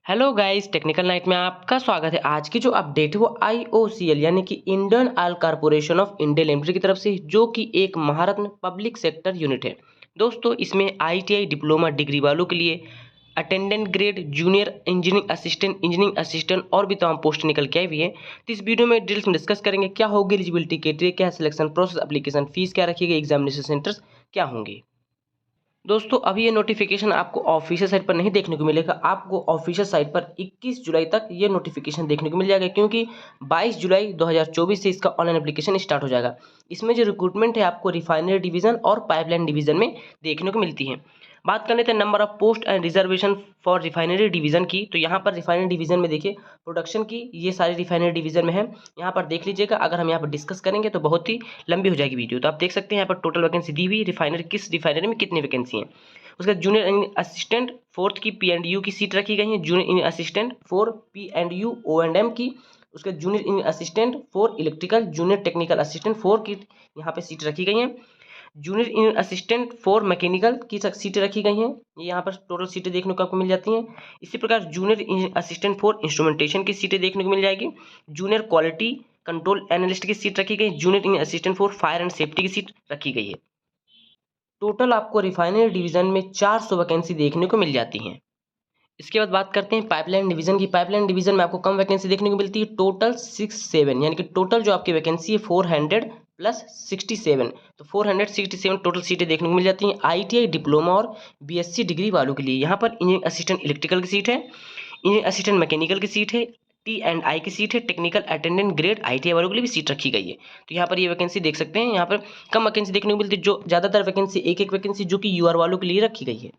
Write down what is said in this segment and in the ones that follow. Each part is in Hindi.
हेलो गाइस, टेक्निकल नाइट में आपका स्वागत है। आज की जो अपडेट है वो आईओसीएल यानी कि Indian oil corporation of India limited की तरफ से, जो कि एक महारत्न पब्लिक सेक्टर यूनिट है। दोस्तों, इसमें आईटीआई डिप्लोमा डिग्री वालों के लिए attendant grade, junior engineering assistant और भी तमाम पोस्ट निकल के आई हुई है। तो इस वीडियो में डिटेल्स में डिस्कस करेंगे क्या होगी एलिजिबिलिटी क्राइटेरिया, क्या सिलेक्शन प्रोसेस, एप्लीकेशन फीस क्या रखी गई, एग्जामिनेशन सेंटर्स क्या होंगे। दोस्तों, अभी ये नोटिफिकेशन आपको ऑफिशियल साइट पर नहीं देखने को मिलेगा। आपको ऑफिशियल साइट पर 21 जुलाई तक ये नोटिफिकेशन देखने को मिल जाएगा, क्योंकि 22 जुलाई 2024 से इसका ऑनलाइन एप्लीकेशन स्टार्ट हो जाएगा। इसमें जो रिक्रूटमेंट है आपको रिफाइनरी डिवीजन और पाइपलाइन डिवीजन में देखने को मिलती है। बात कर लेते हैं number of post and reservation for refinery division की। तो यहाँ पर रिफाइनरी डिवीजन में देखिए प्रोडक्शन की ये सारी रिफाइनरी डिवीजन में है। यहाँ पर देख लीजिएगा, अगर हम यहाँ पर डिस्कस करेंगे तो बहुत ही लंबी हो जाएगी वीडियो। तो आप देख सकते हैं यहाँ पर टोटल वैकेंसी दी हुई, रिफाइनरी किस रिफाइनरी में कितनी वैकेंसी है। उसका जूनियर इंजीनियर असिस्टेंट फोर्थ की P&U की सीट रखी गई है, junior engineer assistant for P&U O&M की। उसके junior engineer assistant for electrical, junior technical assistant 4 की यहाँ पे सीट रखी गई है। Junior engineer assistant for mechanical की सीटें रखी गई हैं। ये यहाँ पर टोटल सीटें देखने को आपको मिल जाती हैं। इसी प्रकार junior engineer assistant for instrumentation की सीटें देखने को मिल जाएगी। जूनियर क्वालिटी कंट्रोल एनालिस्ट की सीट रखी गई। Junior engineer assistant for fire and safety की सीट रखी गई है। टोटल आपको रिफाइनरी डिवीजन में 400 वैकेंसी देखने को मिल जाती हैं। इसके बाद बात करते हैं पाइपलाइन डिवीजन की। पाइपलाइन डिवीजन में आपको कम वैकेंसी देखने को मिलती है, टोटल 67, यानी कि टोटल जो आपकी वैकेंसी है 400 प्लस 67, तो 467 टोटल सीटें देखने को मिल जाती हैं आईटीआई डिप्लोमा और बीएससी डिग्री वालों के लिए। यहाँ पर इंजीनियरिंग असिस्टेंट इलेक्ट्रिकल की सीट है, इंजीनियरिंग असिस्टेंट मैकेनिकल की सीट है, T&I की सीट है, टेक्निकल अटेंडेंट ग्रेड आईटीआई वालों के लिए भी सीट रखी गई है। तो यहाँ पर ये वैकेंसी देख सकते हैं। यहाँ पर कम वैकेंसी देखने को मिलती है, जो ज़्यादातर वैकेंसी एक एक वैकेंसी जो कि यूआर वालों के लिए रखी गई है।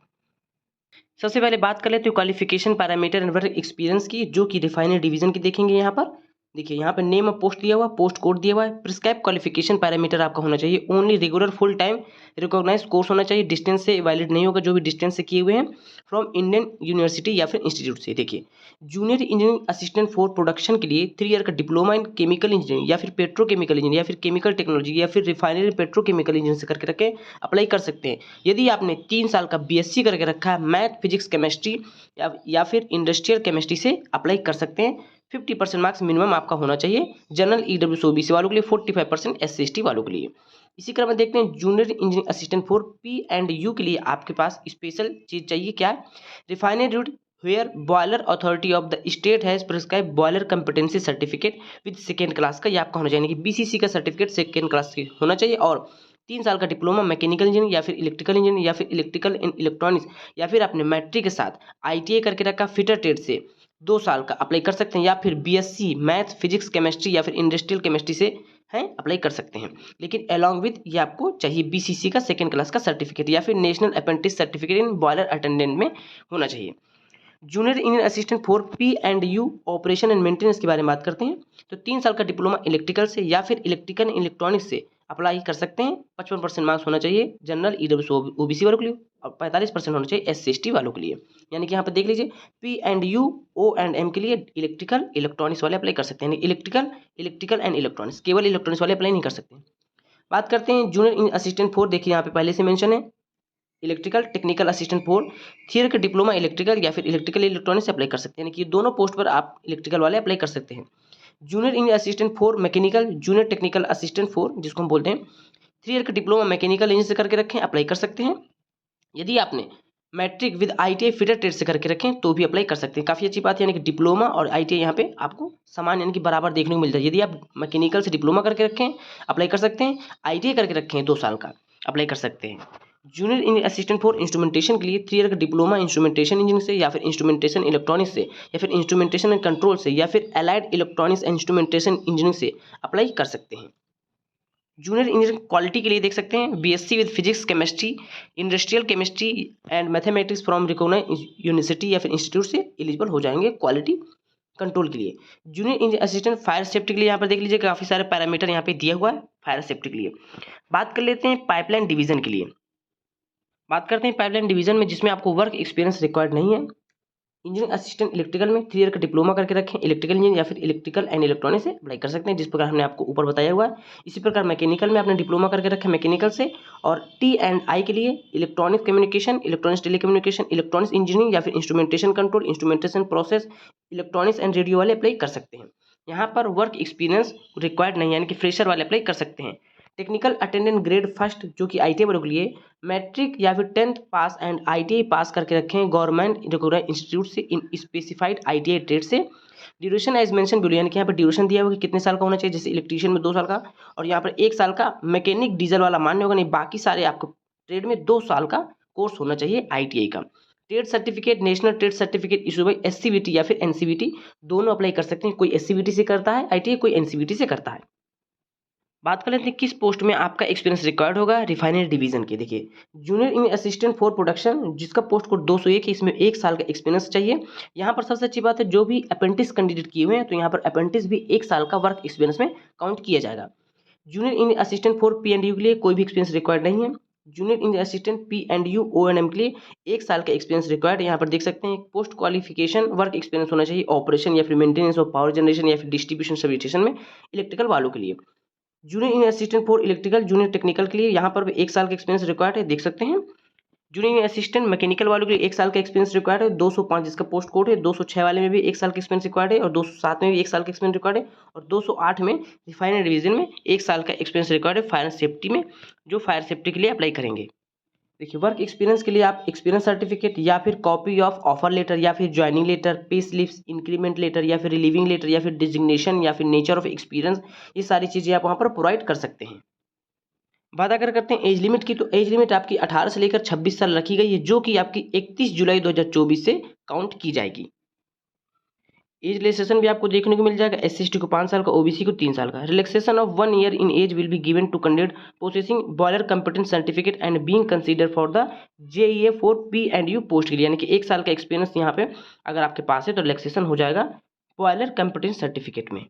सबसे पहले बात कर लेते हैं qualification parameter and work experience की, जो कि रिफाइनरी डिवीजन की देखेंगे। यहाँ पर देखिए, यहाँ पर नेम ऑफ पोस्ट दिया हुआ, पोस्ट कोड दिया हुआ है। प्रिस्क्राइब क्वालिफिकेशन पैरामीटर आपका होना चाहिए only regular full time recognise course होना चाहिए, डिस्टेंस से वैलिड नहीं होगा, जो भी डिस्टेंस से किए हुए हैं फ्रॉम इंडियन यूनिवर्सिटी या फिर इंस्टीट्यूट से। देखिए, junior engineering assistant for production के लिए 3 ईयर का डिप्लोमा इन केमिकल इंजीनियरिंग या फिर पेट्रोकेमिकल इंजीनियरिंग या फिर केमिकल टेक्नोलॉजी या फिर रिफाइनरी पेट्रोकेमिकल इंजीनियरिंग से करके रखे अप्लाई कर सकते हैं। यदि आपने 3 साल का बीएससी करके रखा है मैथ फिजिक्स केमिस्ट्री या फिर इंडस्ट्रियल केमिस्ट्री से अप्लाई कर सकते हैं। 50% मार्क्स मिनिमम आपका होना चाहिए। जनरल ईडब्ल्यूएस ओबीसी वालों के लिए, 45% एससी एसटी वालों के लिए। इसी क्रम में देखते हैं junior engineering assistant for P&U के लिए आपके पास स्पेशल चीज चाहिए, क्या है, refinery where boiler authority of the state has prescribe boiler competency certificate with second class का, ये आपका होना चाहिए कि बीसीसी का सर्टिफिकेट सेकेंड क्लास की होना चाहिए। और 3 साल का डिप्लोमा मैकेनिकल इंजीनियरिंग या फिर इलेक्ट्रिकल इंजीनियरिंग या फिर इलेक्ट्रिकल एंड इलेक्ट्रॉनिक्स या फिर आपने मैट्रिक के साथ आईटीआई करके रखा फिटर ट्रेड से 2 साल का अप्लाई कर सकते हैं, या फिर बीएससी मैथ फिजिक्स केमिस्ट्री या फिर इंडस्ट्रियल केमिस्ट्री से हैं अप्लाई कर सकते हैं। लेकिन अलॉन्ग विथ ये आपको चाहिए बीसीसी का सेकेंड क्लास का सर्टिफिकेट या फिर national apprentice certificate in boiler attendant में होना चाहिए। Junior engineer assistant for P&U operation and maintenance के बारे में बात करते हैं। तो 3 साल का डिप्लोमा इलेक्ट्रिकल से या फिर इलेक्ट्रिकल इलेक्ट्रॉनिक्स से अप्लाई कर सकते हैं। 55% मार्क्स होना चाहिए जनरल ईडब्ल्यूएस ओबीसी वालों के लिए और 45% होना चाहिए एससी एसटी वालों के लिए। यानी कि यहाँ पर देख लीजिए P&U O&M के लिए इलेक्ट्रिकल इलेक्ट्रॉनिक्स वाले अप्लाई कर सकते हैं। इलेक्ट्रिकल एंड इलेक्ट्रॉनिक्स, केवल इलेक्ट्रॉनिक्स वाले अप्लाई नहीं कर सकते। बात करते हैं जूनियर इंजीनियर असिस्टेंट फॉर, देखिए यहाँ पे पहले से मेंशन है electrical technical assistant for there का डिप्लोमा इलेक्ट्रिकल या फिर इलेक्ट्रिकल इलेक्ट्रॉनिक्स से अप्लाई कर सकते हैं। यानी कि दोनों पोस्ट पर आप इलेक्ट्रिकल वाले अप्लाई कर सकते हैं। Junior engineer assistant for mechanical, junior technical assistant for, जिसको हम बोलते हैं 3 ईयर का डिप्लोमा मैकेनिकल इंजीनियर से करके रखें अप्लाई कर सकते हैं। यदि आपने matric with ITI fitter trade से करके रखें तो भी अप्लाई कर सकते हैं। काफ़ी अच्छी बात है, यानी कि डिप्लोमा और आईटीआई यहाँ पे आपको समान यानी कि बराबर देखने को मिलता है। यदि आप मैकेनिकल से डिप्लोमा करके रखें अप्लाई कर सकते हैं, आईटीआई करके रखें 2 साल का अप्लाई कर सकते हैं। Junior engineer assistant for instrumentation के लिए 3 ईयर का डिप्लोमा इंस्ट्रूमेंटेशन इंजीनियरिंग से या फिर इंस्ट्रूमेंटेशन इलेक्ट्रॉनिक्स से या फिर इंस्ट्रूमेंटेशन एंड कंट्रोल से या फिर allied electronics and instrumentation engineering से अप्लाई कर सकते हैं। जूनियर इंजीनियरिंग क्वालिटी के लिए देख सकते हैं BSc with physics chemistry, industrial chemistry and mathematics from recognised university या फिर इंस्टीट्यूट से एलिजिबल हो जाएंगे क्वालिटी कंट्रोल के लिए। Junior engineer assistant fire safety के लिए यहाँ पर देख लीजिए काफ़ी सारे पैरामीटर यहाँ पे दिया हुआ है फायर सेफ्टी के लिए। बात कर लेते हैं पाइपलाइन डिवीजन के लिए। बात करते हैं पाइपलाइन डिवीजन में, जिसमें आपको वर्क एक्सपीरियंस रिक्वायर्ड नहीं है। इंजीनियरिंग असिस्टेंट इलेक्ट्रिकल में 3 ईयर का डिप्लोमा करके रखें, इलेक्ट्रिकल इंजीनियरिंग या फिर इलेक्ट्रिकल एंड इलेक्ट्रॉनिक्स से अप्लाई कर सकते हैं, जिस प्रकार हमने आपको ऊपर बताया हुआ है। इसी प्रकार मैकेनिकल में आपने डिप्लोमा करके रखा है मैकेनिकल से, और T&I के लिए electronic communication, electronics telecommunication, electronics engineering या फिर instrumentation control, instrumentation process, electronics and radio वाले अप्लाई कर सकते हैं। यहाँ पर वर्क एक्सपीरियंस रिक्वायर्ड नहीं है, यानी कि फ्रेशर वाले अप्लाई कर सकते हैं। टेक्निकल अटेंडेंट ग्रेड फर्स्ट जो कि ITI वालों के लिए मैट्रिक या फिर 10th पास एंड ITI पास करके रखें गवर्नमेंट रिकॉग्नाइज्ड इंस्टीट्यूट से इन स्पेसिफाइड ITI ट्रेड से। ड्यूरेशन एज मेंशन बोलिए, यानी कि यहाँ पर ड्यूरेशन दिया होगा कि कितने साल का होना चाहिए, जैसे इलेक्ट्रीशियन में 2 साल का, और यहाँ पर 1 साल का मैकेनिक डीजल वाला मान्य होगा, नहीं बाकी सारे आपको ट्रेड में 2 साल का कोर्स होना चाहिए ITI का। Trade certificate, national trade certificate issue by SCBT या फिर NCBT, दोनों अप्लाई कर सकते हैं। कोई SCBT से करता है ITI, कोई NCBT से करता है। बात कर लेते हैं किस पोस्ट में आपका एक्सपीरियंस रिक्वायर्ड होगा। रिफाइनरी डिवीजन के देखिए, junior in assistant for production, जिसका पोस्ट कोड 201 है, इसमें 1 साल का एक्सपीरियंस चाहिए। यहाँ पर सबसे अच्छी बात है, जो भी अप्रेंटिस कैंडिडेट किए हुए हैं तो यहाँ पर अप्रेंटिस भी 1 साल का वर्क एक्सपीरियंस में काउंट किया जाएगा। Junior in assistant for P&U के लिए कोई भी एक्सपीरियंस रिक्वायर्ड नहीं है। जूनियर इन असिस्टेंट P&U O&M के लिए 1 साल का एक्सपीरियंस रिक्वायर्ड है। यहाँ पर देख सकते हैं पोस्ट क्वालिफिकेशन वर्क एक्सपीरियंस होना चाहिए ऑपरेशन या फिर मेंटेनेंस ऑफ पावर जनरेशन या फिर डिस्ट्रीब्यूशन सबस्टेशन में इलेक्ट्रिकल वालों के लिए। Junior in assistant for electrical, junior technical के लिए यहाँ पर भी 1 साल का एक्सपीरियंस रिक्वायर्ड है, देख सकते हैं। जूनियर इन असिस्टेंट मैकेनिकल वालों के लिए 1 साल का एक्सपीरियंस रिक्वायर्ड है। 205 जिसका पोस्ट कोड है, 206 वाले में भी 1 साल का एक्सपीरियंस रिक्वायर्ड है, और 207 में भी 1 साल का एक्सपीरियंस रिक्वायर्ड है, और 208 में रिफाइनरी डिवीजन में 1 साल का एक्सपीरियंस रिक्वायर्ड है फायर सेफ्टी में, जो फायर सेफ्टी के लिए अप्लाई करेंगे। देखिए, वर्क एक्सपीरियंस के लिए आप एक्सपीरियंस सर्टिफिकेट या फिर कॉपी ऑफ ऑफर लेटर या फिर joining letter, pay slips, increment letter या फिर रिलीविंग लेटर या फिर डिजिग्नेशन या फिर नेचर ऑफ एक्सपीरियंस, ये सारी चीज़ें आप वहाँ पर प्रोवाइड कर सकते हैं। बात अगर करते हैं एज लिमिट की, तो एज लिमिट आपकी 18 से लेकर 26 साल रखी गई है, जो कि आपकी 31 जुलाई 2024 से काउंट की जाएगी। एज रिलैक्सेशन भी आपको देखने को मिल जाएगा। SC/ST को 5 साल का, OBC को 3 साल का। Relaxation of 1 year in age will be given to candidate possessing boiler competence certificate and being consider for the JEA for P&U post के लिए, यानी कि 1 साल का एक्सपीरियंस यहाँ पे अगर आपके पास है तो रिलैक्सेशन हो जाएगा बॉयलर कॉम्पिटेंस सर्टिफिकेट में।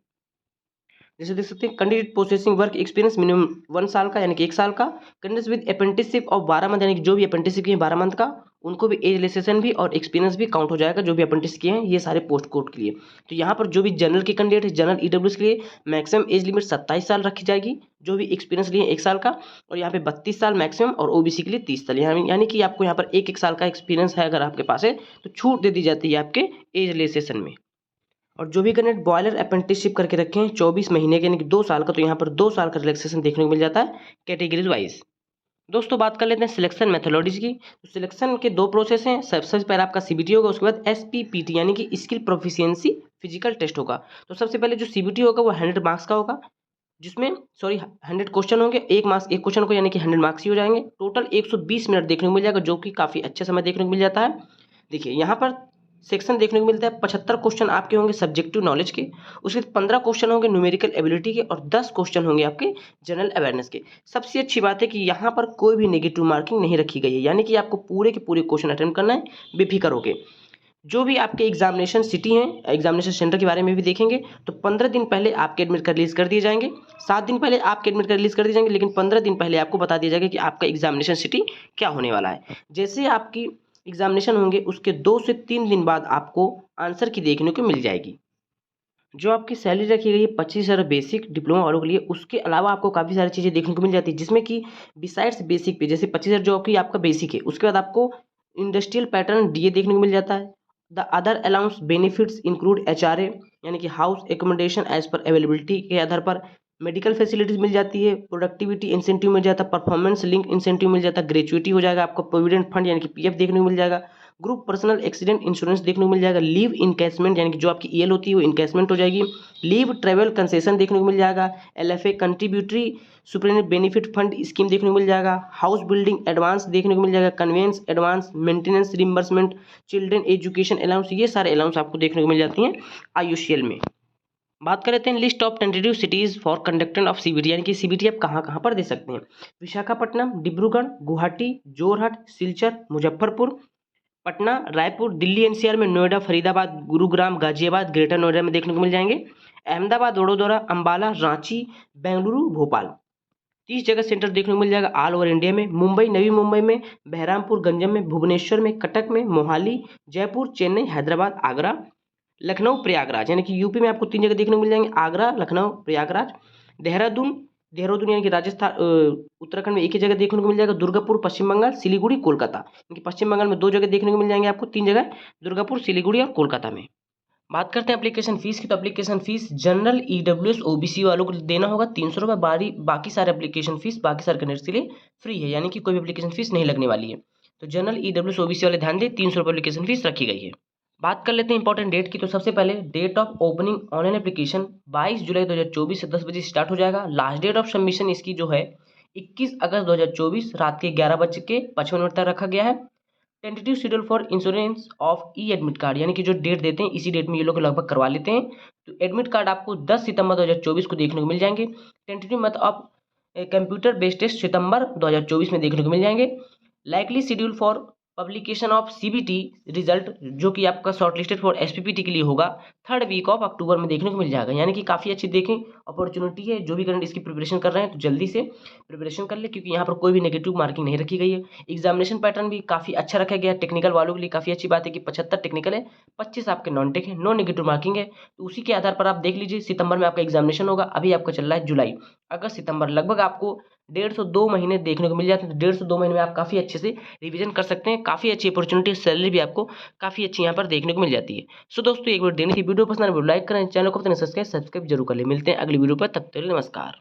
जैसे देख सकते हैं candidate processing work experience minimum 1 साल का, यानी कि 1 साल का। Candidates with apprenticeship of 12 month, यानी कि जो भी अप्रेंटिसशिप किए 12 मंथ का, उनको भी एज रिलैक्सेशन भी और एक्सपीरियंस भी काउंट हो जाएगा, जो भी अप्रेंटिस किए हैं ये सारे पोस्ट कोड के लिए। तो यहाँ पर जो भी जनरल के कैंडिडेट है, जनरल EWS के लिए मैक्सिमम एज लिमिट 27 साल रखी जाएगी, जो भी एक्सपीरियंस लिए 1 साल का, और यहाँ पे 32 साल मैक्सिमम, और OBC के लिए 30 साल, यानी कि आपको यहाँ पर 1 साल का एक्सपीरियंस है अगर आपके पास है तो छूट दे दी जाती है आपके एज रिलैक्सेशन में। और जो भी कैंडिडेट बॉयलर अप्रेंटिसशिप करके रखे हैं 24 महीने के, यानी कि 2 साल का, तो यहाँ पर 2 साल का रिलैक्सेशन देखने को मिल जाता है कैटेगरीज वाइज। दोस्तों बात कर लेते हैं सिलेक्शन मेथोडोलॉजी की। तो सिलेक्शन के 2 प्रोसेस हैं। सबसे पहले आपका CBT होगा, उसके बाद SPPT यानी कि स्किल प्रोफिशिएंसी फिजिकल टेस्ट होगा। तो सबसे पहले जो CBT होगा वो 100 मार्क्स का होगा, जिसमें 100 क्वेश्चन होंगे, 1 मार्क्स 1 क्वेश्चन को, यानी कि 100 मार्क्स ही हो जाएंगे। टोटल 120 मिनट देखने को मिल जाएगा, जो कि काफ़ी अच्छे समय देखने को मिल जाता है। देखिए यहाँ पर सेक्शन देखने को मिलता है, 75 क्वेश्चन आपके होंगे सब्जेक्टिव नॉलेज के, उसके 15 क्वेश्चन होंगे न्यूमेरिकल एबिलिटी के, और 10 क्वेश्चन होंगे आपके जनरल अवेयरनेस के। सबसे अच्छी बात है कि यहाँ पर कोई भी नेगेटिव मार्किंग नहीं रखी गई है, यानी कि आपको पूरे के पूरे क्वेश्चन अटेम्प्ट करना है बेफिक्र होके। जो भी आपके एग्जामिनेशन सिटी हैं, एग्जामिनेशन सेंटर के बारे में भी देखेंगे, तो 15 दिन पहले आपके एडमिट कार्ड रिलीज कर दिए जाएंगे। 7 दिन पहले आपके एडमिट कार्ड रिलीज कर दिए जाएंगे, लेकिन 15 दिन पहले आपको बता दिया जाएगा कि आपका एग्जामिनेशन सिटी क्या होने वाला है। जैसे आपकी एग्जामिनेशन होंगे उसके 2 से 3 दिन बाद आपको आंसर की देखने को मिल जाएगी। जो आपकी सैलरी रखी गई है 25,000 बेसिक डिप्लोमा वालों के लिए, उसके अलावा आपको काफ़ी सारी चीज़ें देखने को मिल जाती है, जिसमें कि बिसाइड्स बेसिक पे जैसे 25,000 जो कि आपका बेसिक है, उसके बाद आपको इंडस्ट्रियल पैटर्न DA देखने को मिल जाता है। The other allowance benefits include HRA यानी कि house accommodation as per availability के आधार पर, मेडिकल फैसिलिटीज मिल जाती है, प्रोडक्टिविटी इंसेंटिव मिल जाता है, परफॉर्मेंस लिंक इंसेंटिव मिल जाता है, ग्रेचुइटी हो जाएगा, आपको प्रोविडेंट फंड यानी कि PF देखने को मिल जाएगा, ग्रुप पर्सनल एक्सीडेंट इंश्योरेंस देखने को मिल जाएगा, लीव इनकैशमेंट यानी कि जो आपकी EL होती है वो इनकैशमेंट हो जाएगी, लीव ट्रैवल कंसेशन देखने को मिल जाएगा, LFA contributory superintendent benefit fund scheme देखने को मिल जाएगा, हाउस बिल्डिंग एडवांस देखने को मिल जाएगा, conveyance advance, maintenance reimbursement, children education allowance, ये सारे अलाउंस आपको देखने को मिल जाती हैं IUCL में। बात कर लेते हैं list of tentative cities for conduct of CBT, यानी कि CBT आप कहाँ कहाँ पर दे सकते हैं। विशाखापट्टनम, डिब्रूगढ़, गुवाहाटी, जोरहट, सिलचर, मुजफ्फरपुर, पटना, रायपुर, दिल्ली NCR में नोएडा, फरीदाबाद, गुरुग्राम, गाजियाबाद, ग्रेटर नोएडा में देखने को मिल जाएंगे, अहमदाबाद, वडोदरा, अंबाला, रांची, बेंगलुरु, भोपाल। 30 जगह सेंटर देखने को मिल जाएगा ऑल ओवर इंडिया में। मुंबई, नवी मुंबई में, बहरामपुर गंजम में, भुवनेश्वर में, कटक में, मोहाली, जयपुर, चेन्नई, हैदराबाद, आगरा, लखनऊ, प्रयागराज, यानी कि यूपी में आपको 3 जगह देखने को मिल जाएंगे, आगरा, लखनऊ, प्रयागराज। देहरादून, देहरादून यानी कि राजस्थान, उत्तराखंड में एक ही जगह देखने को मिल जाएगा, दुर्गापुर, पश्चिम बंगाल, सिलीगुड़ी, कोलकाता, यानी कि पश्चिम बंगाल में 2 जगह देखने को मिल जाएंगे आपको, 3 जगह दुर्गापुर, सिलीगुड़ी और कोलकाता में। बात करते हैं एप्लीकेशन फ़ीस की, तो application fees general, EWS, OBC वालों को देना होगा 300 रुपये। बाकी सारे एप्लीकेशन फ़ीस बाकी सारे कैंडिडेट्स के लिए फ्री है, यानी कि कोई भी एप्लीकेशन फ़ीस नहीं लगने वाली है। तो जनरल, ईडब्ल्यूएस, ओबीसी वाले ध्यान दें, 300 रुपये एप्लीकेशन फ़ीस रखी गई है। बात कर लेते हैं इंपॉर्टेंट डेट की, तो सबसे पहले date of opening online application 22 जुलाई 2024 से 10 बजे स्टार्ट हो जाएगा। लास्ट डेट ऑफ सबमिशन इसकी जो है 21 अगस्त 2024 रात के 11:55 तक रखा गया है। Tentative schedule for insurance of E admit card, यानी कि जो डेट देते हैं इसी डेट में ये लोग लगभग करवा लेते हैं। तो एडमिट कार्ड आपको 10 सितंबर 2024 को देखने को मिल जाएंगे। Tentative method of computer based test सितंबर 2024 में देखने को मिल जाएंगे। Likely schedule for publication of CBT result, जो कि आपका शॉर्ट लिस्टेड फॉर एसपीपीटी के लिए होगा, 3rd वीक ऑफ अक्टूबर में देखने को मिल जाएगा। यानी कि काफ़ी अच्छी देखें अपॉर्चुनिटी है, जो भी कैंडिडेट इसकी प्रिपरेशन कर रहे हैं तो जल्दी से प्रिपरेशन कर ले, क्योंकि यहाँ पर कोई भी नेगेटिव मार्किंग नहीं रखी गई है। एग्जामिनेशन पैटर्न भी काफ़ी अच्छा रखा गया है। टेक्निकल वालों के लिए काफ़ी अच्छी बात है कि 75 टेक्निकल है, 25 आपके नॉन टेक है, नो नेगेटिव मार्किंग है। तो उसी के आधार पर आप देख लीजिए, सितंबर में आपका एग्जामिनेशन होगा, अभी आपका चल रहा है जुलाई, अगस्त, सितंबर, लगभग आपको 1.5-2 महीने देखने को मिल जाते हैं। तो 1.5-2 महीने में आप काफ़ी अच्छे से रिवीजन कर सकते हैं। काफ़ी अच्छी अपॉर्चुनिटी, सैलरी भी आपको काफ़ी अच्छी यहाँ पर देखने को मिल जाती है। सो दोस्तों, एक बार देने की वीडियो पसंद है वीडियो लाइक करें, चैनल को सब्सक्राइब जरूर कर ले। मिलते हैं अगली वीडियो पर, तब तक के लिए नमस्कार।